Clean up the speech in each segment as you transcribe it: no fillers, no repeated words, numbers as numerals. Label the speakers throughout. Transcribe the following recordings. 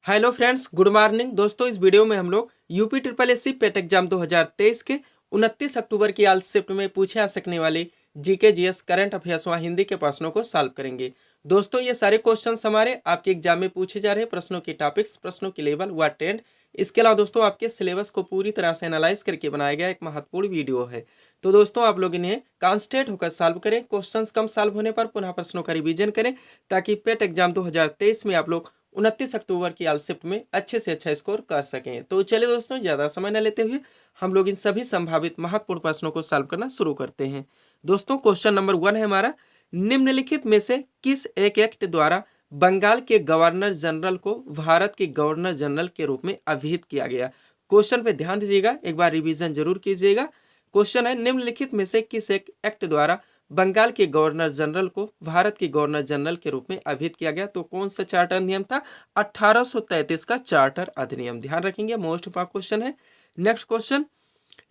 Speaker 1: Hello friends, good morning दोस्तों। इस video में हम लोग यूपी ट्रिपल एससी पेट एग्जाम 2023 के 29 अक्टूबर की आज शिफ्ट में पूछे आ सकने वाले जीके जीएस करंट अफेयर्स व हिंदी के प्रश्नों को सॉल्व करेंगे। दोस्तों, ये सारे क्वेश्चंस हमारे आपके एग्जाम में पूछे जा रहे हैं। प्रश्नों के टॉपिक्स, प्रश्नों की लेवल व ट्रेंड, इसके अलावा दोस्तों आपके सिलेबस को पूरी तरह से एनालाइज करके बनाया गया एक महत्वपूर्ण वीडियो है। तो दोस्तों, आप लोग इन्हें कॉन्सेंट्रेट होकर सॉल्व करें। क्वेश्चंस कम सॉल्व होने पर पुनः प्रश्नों का रिवीजन करें, ताकि पेट एग्जाम 2023 में आप लोग 29 अक्टूबर की शिफ्ट में अच्छे से अच्छा स्कोर कर सकें। तो चलिए दोस्तों, ज़्यादा समय न लेते हुए हम लोग इन सभी संभावित महत्वपूर्ण प्रश्नों को सॉल्व करना शुरू करते हैं। दोस्तों, क्वेश्चन नंबर 1 है हमारा, निम्नलिखित में से किस एक एक्ट द्वारा बंगाल के गवर्नर जनरल को भारत के गवर्नर जनरल के रूप में अभिहित किया गया। क्वेश्चन पे ध्यान दीजिएगा, एक बार रिवीजन जरूर कीजिएगा। क्वेश्चन है, निम्नलिखित में से किस एक एक्ट द्वारा बंगाल के गवर्नर जनरल को भारत के गवर्नर जनरल के रूप में अभिहित किया गया। तो कौन सा चार्टर अधिनियम था? 1833 का चार्टर अधिनियम। ध्यान रखेंगे, मोस्ट इंपॉर्टेंट क्वेश्चन है। नेक्स्ट क्वेश्चन,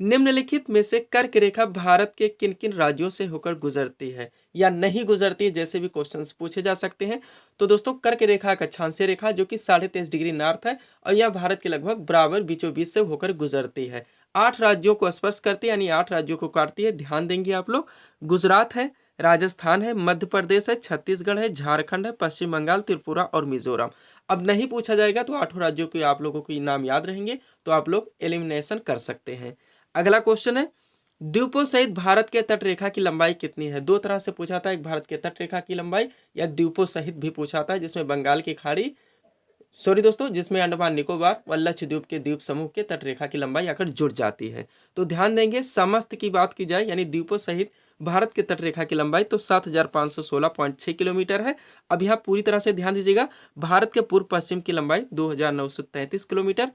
Speaker 1: निम्नलिखित में से कर्क रेखा भारत के किन किन राज्यों से होकर गुजरती है या नहीं गुजरती है, जैसे भी क्वेश्चंस पूछे जा सकते हैं। तो दोस्तों, कर्क रेखा का अक्षांशीय रेखा जो कि 23.5 डिग्री नॉर्थ है और यह भारत के लगभग बराबर बीचों बीच से होकर गुजरती है। 8 राज्यों को स्पर्श करती है, यानी 8 राज्यों को काटती है। ध्यान देंगे आप लोग। गुजरात है, राजस्थान है, मध्य प्रदेश है, छत्तीसगढ़ है, झारखंड है, पश्चिम बंगाल, त्रिपुरा और मिजोरम। अब नहीं पूछा जाएगा तो 8 राज्यों के आप लोगों को नाम याद रहेंगे, तो आप लोग एलिमिनेशन कर सकते हैं। अगला क्वेश्चन है, द्वीपों सहित भारत के तट रेखा की लंबाई कितनी है? दो तरह से पूछा था, एक भारत के तट रेखा की लंबाई या द्वीपों सहित भी पूछा था, जिसमें बंगाल की खाड़ी दोस्तों, जिसमें अंडमान निकोबार व लक्षद्वीप के द्वीप समूह के तट रेखा की लंबाई आकर जुड़ जाती है। तो ध्यान देंगे, समस्त की बात की जाए यानी द्वीपों सहित भारत के तट रेखा की लंबाई तो 7516.6 किलोमीटर है। अब यहाँ पूरी तरह से ध्यान दीजिएगा, भारत के पूर्व पश्चिम की लंबाई 2933 किलोमीटर,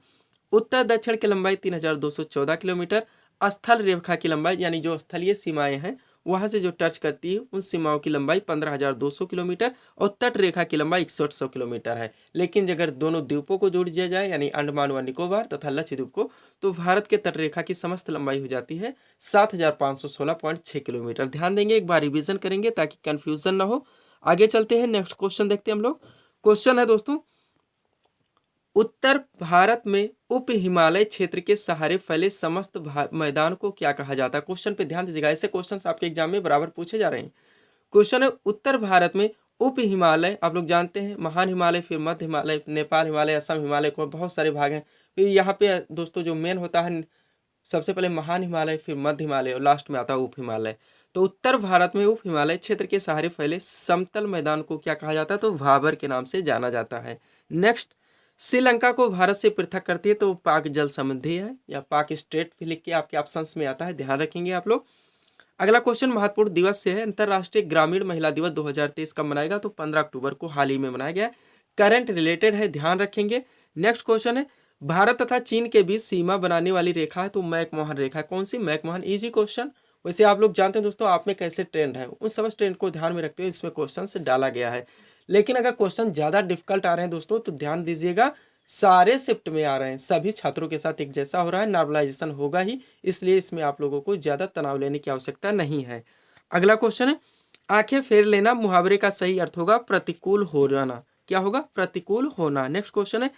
Speaker 1: उत्तर दक्षिण की लंबाई 3214 किलोमीटर, स्थल रेखा की लंबाई यानी जो स्थलीय सीमाएं हैं वहां से जो टच करती है उन सीमाओं की लंबाई 15200 किलोमीटर और तट रेखा की लंबाई 6100 किलोमीटर है। लेकिन अगर दोनों द्वीपों को जोड़ दिया जाए यानी अंडमान व निकोबार तथा लक्षद्वीप को, तो भारत के तट रेखा की समस्त लंबाई हो जाती है 7516.6 किलोमीटर। ध्यान देंगे, एक बार रिविजन करेंगे ताकि कंफ्यूजन ना हो। आगे चलते हैं, नेक्स्ट क्वेश्चन देखते हैं हम लोग। क्वेश्चन है दोस्तों, उत्तर भारत में उप हिमालय क्षेत्र के सहारे फैले समस्त मैदान को क्या कहा जाता है? क्वेश्चन पे ध्यान दीजिएगा, ऐसे क्वेश्चंस आपके एग्जाम में बराबर पूछे जा रहे हैं। क्वेश्चन है, उत्तर भारत में उप हिमालय, आप लोग जानते हैं महान हिमालय, फिर मध्य हिमालय, नेपाल हिमालय, असम हिमालय को बहुत सारे भाग हैं। फिर यहाँ पे दोस्तों जो मेन होता है, सबसे पहले महान हिमालय, फिर मध्य हिमालय और लास्ट में आता है उप हिमालय। तो उत्तर भारत में उप हिमालय क्षेत्र के सहारे फैले समतल मैदान को क्या कहा जाता है? तो भाबर के नाम से जाना जाता है। नेक्स्ट, श्रीलंका को भारत से पृथक करती है तो पाक जल संधि है या पाक स्ट्रेट भी लिख के आपके ऑप्शंस में आता है, ध्यान रखेंगे आप लोग। अगला क्वेश्चन महत्वपूर्ण दिवस से है, अंतरराष्ट्रीय ग्रामीण महिला दिवस 2023 कब मनाएगा? तो 15 अक्टूबर को हाल ही में मनाया गया। करंट रिलेटेड है, ध्यान रखेंगे। नेक्स्ट क्वेश्चन है, भारत तथा चीन के बीच सीमा बनाने वाली रेखा है तो मैकमोहन रेखा। कौन सी? मैकमोहन। Easy question. वैसे आप लोग जानते हैं दोस्तों, आप में कैसे ट्रेंड है, उन सब ट्रेंड को ध्यान में रखते हुए इसमें क्वेश्चन से डाला गया है। लेकिन अगर क्वेश्चन ज्यादा डिफिकल्ट आ रहे हैं दोस्तों, तो ध्यान दीजिएगा, सारे शिफ्ट में आ रहे हैं, सभी छात्रों के साथ एक जैसा हो रहा है, नॉर्मलाइजेशन होगा ही, इसलिए इसमें आप लोगों को ज्यादा तनाव लेने की आवश्यकता नहीं है। अगला क्वेश्चन है, आंखें फेर लेना मुहावरे का सही अर्थ होगा प्रतिकूल हो जाना। क्या होगा? प्रतिकूल होना। नेक्स्ट क्वेश्चन है,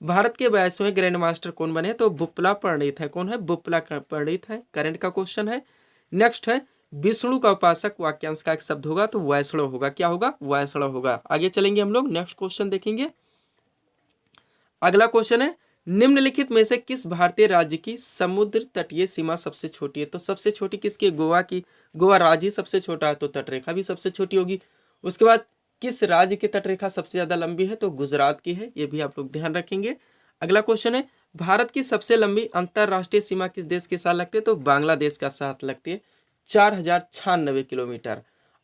Speaker 1: भारत के 22वें ग्रैंड मास्टर कौन बने? तो बुप्ला पंडित है। कौन है? बुप्ला पंडित है। करंट का क्वेश्चन है। नेक्स्ट है, विष्णु का उपासक वाक्यांश का एक शब्द होगा तो वैष्णव होगा। क्या होगा? वैष्णव होगा। आगे चलेंगे हम लोग, नेक्स्ट क्वेश्चन देखेंगे। अगला क्वेश्चन है, निम्नलिखित में से किस भारतीय राज्य की समुद्र तटीय सीमा सबसे छोटी है? तो सबसे छोटी किसकी? गोवा की। गोवा राज्य सबसे छोटा है तो तटरेखा भी सबसे छोटी होगी। उसके बाद किस राज्य की तटरेखा सबसे ज्यादा लंबी है? तो गुजरात की है, ये भी आप लोग ध्यान रखेंगे। अगला क्वेश्चन है, भारत की सबसे लंबी अंतरराष्ट्रीय सीमा किस देश के साथ लगती है? तो बांग्लादेश का साथ लगती है, 4096 किलोमीटर।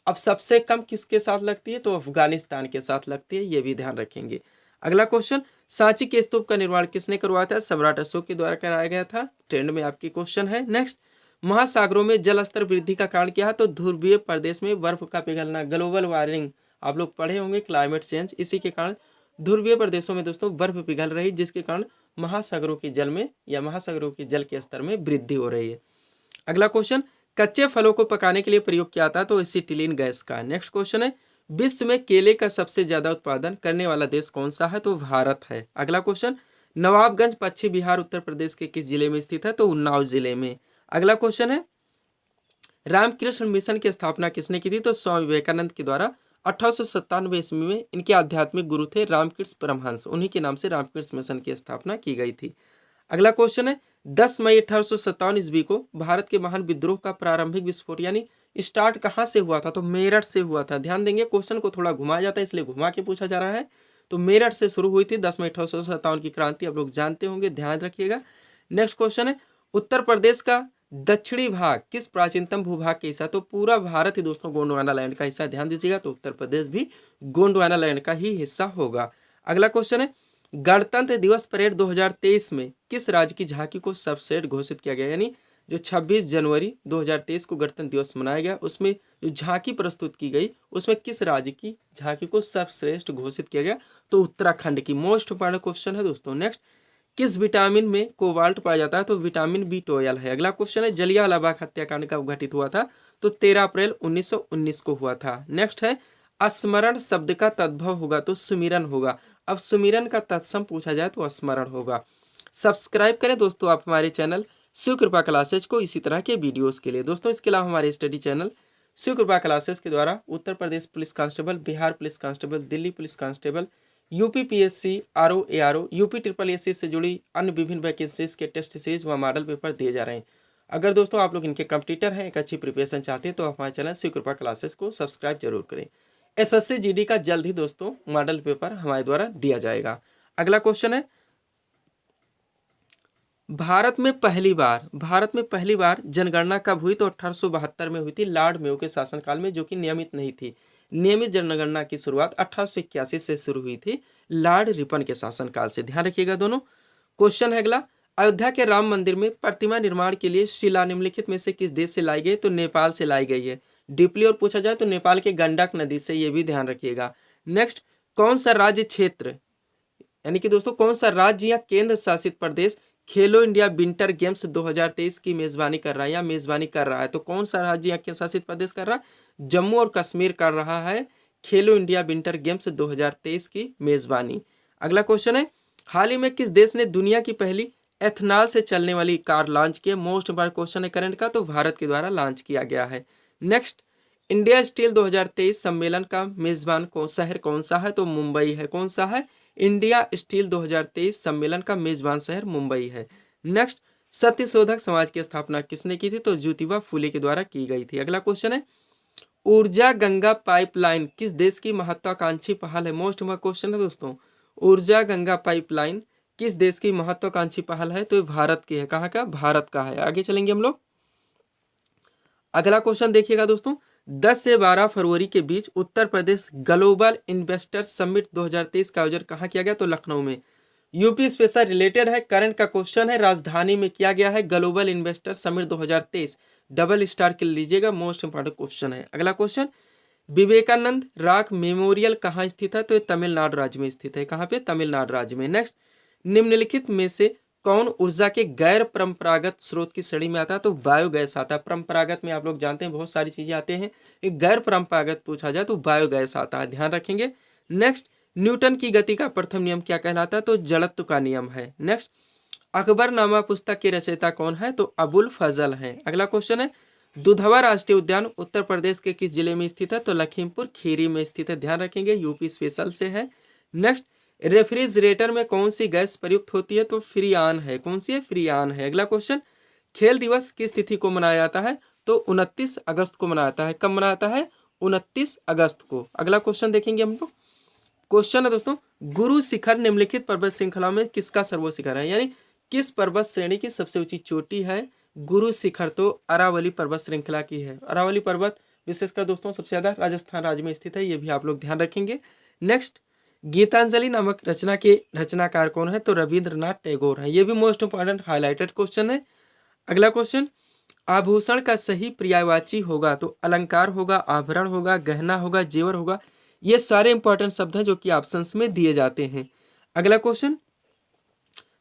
Speaker 1: अब सबसे कम किसके साथ लगती है? तो अफगानिस्तान के साथ लगती है, ये भी ध्यान रखेंगे। अगला क्वेश्चन, सांची के स्तूप का निर्माण किसने करवाया था? सम्राट अशोक के द्वारा कराया गया था। ट्रेंड में आपकी क्वेश्चन है। नेक्स्ट, महासागरों में जल स्तर वृद्धि का कारण क्या है? तो ध्रुवीय प्रदेश में बर्फ का पिघलना, ग्लोबल वार्मिंग। आप लोग पढ़े होंगे, क्लाइमेट चेंज, इसी के कारण ध्रुवीय प्रदेशों में दोस्तों बर्फ पिघल रही, जिसके कारण महासागरों के जल में या महासागरों के जल के स्तर में वृद्धि हो रही है। अगला क्वेश्चन, कच्चे फलों को पकाने के लिए प्रयोग किया जाता है तो एसिटिलीन गैस का। नेक्स्ट क्वेश्चन है, विश्व में केले का सबसे ज्यादा उत्पादन करने वाला देश कौन सा है? तो भारत है। अगला क्वेश्चन, नवाबगंज पश्चिम बिहार उत्तर प्रदेश के किस जिले में स्थित है? तो उन्नाव जिले में। अगला क्वेश्चन है, रामकृष्ण मिशन की स्थापना किसने की थी? तो स्वामी विवेकानंद के द्वारा 1897 ईस्वी में। इनके आध्यात्मिक गुरु थे रामकृष्ण परमहंस, उन्हीं के नाम से रामकृष्ण मिशन की स्थापना की गई थी। अगला क्वेश्चन है, 10 मई 1857 ईस्वी को भारत के महान विद्रोह का प्रारंभिक विस्फोट यानी स्टार्ट कहाँ से हुआ था? तो मेरठ से हुआ था। ध्यान देंगे, क्वेश्चन को थोड़ा घुमाया जाता है इसलिए घुमा के पूछा जा रहा है। तो मेरठ से शुरू हुई थी 10 मई 1857 की क्रांति, आप लोग जानते होंगे, ध्यान रखिएगा। नेक्स्ट क्वेश्चन है, उत्तर प्रदेश का दक्षिणी भाग किस प्राचीनतम भूभाग का हिस्सा? तो पूरा भारत ही दोस्तों गोंडवाना लैंड का हिस्सा, ध्यान दीजिएगा। तो उत्तर प्रदेश भी गोंडवाना लैंड का ही हिस्सा होगा। अगला क्वेश्चन है, गणतंत्र दिवस परेड 2023 में किस राज्य की झांकी को सर्वश्रेष्ठ घोषित किया गया? यानी जो 26 जनवरी 2023 को गणतंत्र दिवस मनाया गया, उसमें जो झांकी प्रस्तुत की गई उसमें किस राज्य की झांकी को सर्वश्रेष्ठ घोषित किया गया? तो उत्तराखंड की। मोस्ट इंपॉर्टेंट क्वेश्चन है दोस्तों। नेक्स्ट, किस विटामिन में कोबाल्ट पाया जाता है? तो विटामिन B12 है। अगला क्वेश्चन है, जलियांवाला बाग हत्याकांड कब घटित हुआ था? तो 13 अप्रैल 1919 को हुआ था। नेक्स्ट है, स्मरण शब्द का तद्भव होगा तो सुमिरन होगा। अब सुमिरन का तत्सम पूछा जाए तो स्मरण होगा। सब्सक्राइब करें दोस्तों आप हमारे चैनल शिव कृपा क्लासेज को इसी तरह के वीडियोस के लिए। दोस्तों इसके अलावा हमारे स्टडी चैनल शिव कृपा क्लासेज के द्वारा Uttar Pradesh police constable, Bihar police constable, Delhi police constable, UP PSC, RO ARO, UP SSSC से जुड़ी अन्य विभिन्न वैकेंसीज के टेस्ट सीरीज व मॉडल पेपर दिए जा रहे हैं। अगर दोस्तों आप लोग इनके कंप्यूटर हैं, एक अच्छी प्रिपरेशन चाहते हैं तो आप हमारे चैनल शिव कृपा क्लासेस को सब्सक्राइब जरूर करें। SSC GD का जल्द ही दोस्तों मॉडल पेपर हमारे द्वारा दिया जाएगा। अगला क्वेश्चन है, भारत में पहली बार जनगणना कब हुई? तो 1872 में हुई थी, लॉर्ड मेयो के शासनकाल में, जो कि नियमित नहीं थी। नियमित जनगणना की शुरुआत 1881 से शुरू हुई थी, लॉर्ड रिपन के शासनकाल से। ध्यान रखिएगा दोनों। क्वेश्चन है अगला, अयोध्या के राम मंदिर में प्रतिमा निर्माण के लिए शिला निम्नलिखित में से किस देश से लाई गई? तो नेपाल से लाई गई है। डीपली और पूछा जाए तो नेपाल के गंडक नदी से, ये भी ध्यान रखिएगा। नेक्स्ट, कौन सा राज्य क्षेत्र यानी कि दोस्तों कौन सा राज्य या केंद्र शासित प्रदेश खेलो इंडिया विंटर गेम्स 2023 की मेजबानी कर रहा है या मेजबानी कर रहा है? तो कौन सा राज्य या केंद्र शासित प्रदेश कर रहा है? जम्मू और कश्मीर कर रहा है खेलो इंडिया विंटर गेम्स 2023 की मेजबानी। अगला क्वेश्चन है, हाल ही में किस देश ने दुनिया की पहली एथनॉल से चलने वाली कार लॉन्च की? मोस्ट इंपॉर्टेंट क्वेश्चन है करंट का, तो भारत के द्वारा लॉन्च किया गया है। नेक्स्ट, इंडिया स्टील 2023 सम्मेलन का मेजबान शहर कौन सा है? तो मुंबई है। कौन सा है? इंडिया स्टील 2023 सम्मेलन का मेजबान शहर मुंबई है। नेक्स्ट, सत्यशोधक समाज की स्थापना किसने की थी? तो ज्योतिबा फुले के द्वारा की गई थी। अगला क्वेश्चन है, ऊर्जा गंगा पाइपलाइन किस देश की महत्वाकांक्षी पहल है? मोस्ट इंपॉर्टेंट क्वेश्चन है दोस्तों। ऊर्जा गंगा पाइपलाइन किस देश की महत्वाकांक्षी पहल है? तो ये भारत की है। कहाँ का? भारत का है। आगे चलेंगे हम लोग। अगला क्वेश्चन देखिएगा दोस्तों, 10 से 12 फरवरी के बीच Uttar Pradesh global investors summit 2023 का आयोजन कहाँ किया गया? तो लखनऊ में। यूपी स्पेशल रिलेटेड है, करंट का क्वेश्चन है, राजधानी में किया गया है global investors summit 2023। Double star के लीजिएगा, मोस्ट इंपॉर्टेंट क्वेश्चन है। अगला क्वेश्चन, विवेकानंद रॉक मेमोरियल कहाँ स्थित है? तो तमिलनाडु राज्य में स्थित है। कहाँ पे? तमिलनाडु राज्य में। नेक्स्ट, निम्नलिखित में से कौन ऊर्जा के गैर परंपरागत स्रोत की श्रेणी में आता है? तो बायोगैस आता है। परंपरागत में आप लोग जानते हैं बहुत सारी चीजें आते हैं, एक गैर परंपरागत पूछा जाए तो बायोगैस आता है, ध्यान रखेंगे। नेक्स्ट, न्यूटन की गति का प्रथम नियम क्या कहलाता है? तो जड़त्व का नियम है। नेक्स्ट, अकबरनामा पुस्तक के रचयिता कौन है? तो अबुल फजल हैं। अगला क्वेश्चन है, दुधवा राष्ट्रीय उद्यान उत्तर प्रदेश के किस जिले में स्थित है? तो लखीमपुर खीरी में स्थित है, ध्यान रखेंगे, यूपी स्पेशल से है। नेक्स्ट, रेफ्रिजरेटर में कौन सी गैस प्रयुक्त होती है? तो फ्रीआन है। कौन सी है? फ्रीआन है। अगला क्वेश्चन, खेल दिवस किस तिथि को मनाया जाता है? तो 29 अगस्त को मनाया जाता है। कब मनाया जाता है? 29 अगस्त को। अगला क्वेश्चन देखेंगे हम लोग। क्वेश्चन है दोस्तों, गुरु शिखर निम्नलिखित पर्वत श्रृंखला में किसका सर्वोच्च शिखर है? यानी किस पर्वत श्रेणी की सबसे ऊंची चोटी है? गुरु शिखर तो अरावली पर्वत श्रृंखला की है। अरावली पर्वत विशेषकर दोस्तों सबसे ज्यादा राजस्थान राज्य में स्थित है, ये भी आप लोग ध्यान रखेंगे। नेक्स्ट, गीतांजलि नामक रचना के रचनाकार कौन है? तो रविंद्रनाथ टैगोर है। ये भी मोस्ट इंपॉर्टेंट हाईलाइटेड क्वेश्चन है। अगला क्वेश्चन, आभूषण का सही पर्यायवाची होगा? तो अलंकार होगा, आभरण होगा, गहना होगा, जेवर होगा। ये सारे इंपॉर्टेंट शब्द हैं जो कि ऑप्शंस में दिए जाते हैं। अगला क्वेश्चन,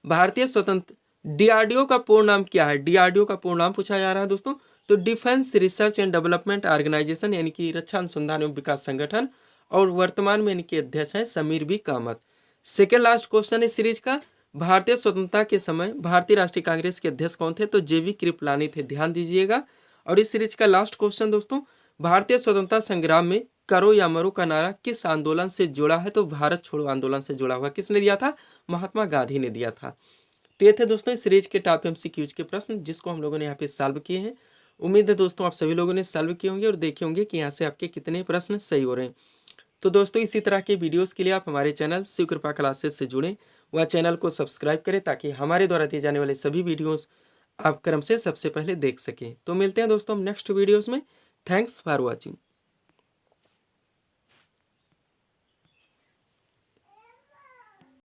Speaker 1: भारतीय स्वतंत्र DRDO का पूर्ण नाम क्या है? DRDO का पूर्ण नाम पूछा जा रहा है दोस्तों। तो defence research and development organisation, यानी कि रक्षा अनुसंधान एवं विकास संगठन। और वर्तमान में इनके अध्यक्ष हैं Sameer B Kamat. Second last question इस सीरीज का, भारतीय स्वतंत्रता के समय भारतीय राष्ट्रीय कांग्रेस के अध्यक्ष कौन थे? तो जेवी कृपलानी थे, ध्यान दीजिएगा। और इस सीरीज का लास्ट क्वेश्चन दोस्तों, भारतीय स्वतंत्रता संग्राम में करो या मरो का नारा किस आंदोलन से जुड़ा है? तो भारत छोड़ो आंदोलन से जुड़ा हुआ। किसने दिया था? महात्मा गांधी ने दिया था। तो ये थे दोस्तों इस सीरीज के टॉप MCQs के प्रश्न जिसको हम लोगों ने यहाँ पे सॉल्व किए हैं। उम्मीद है दोस्तों आप सभी लोगों ने सॉल्व किए होंगे और देखे होंगे कि यहाँ से आपके कितने प्रश्न सही हो रहे हैं। तो दोस्तों इसी तरह के वीडियोस के लिए आप हमारे चैनल शिव कृपा क्लासेस से जुड़ें व चैनल को सब्सक्राइब करें ताकि हमारे द्वारा दिए जाने वाले सभी वीडियोस आप क्रम से सबसे पहले देख सकें। तो मिलते हैं दोस्तों हम नेक्स्ट वीडियोस में। Thanks for watching.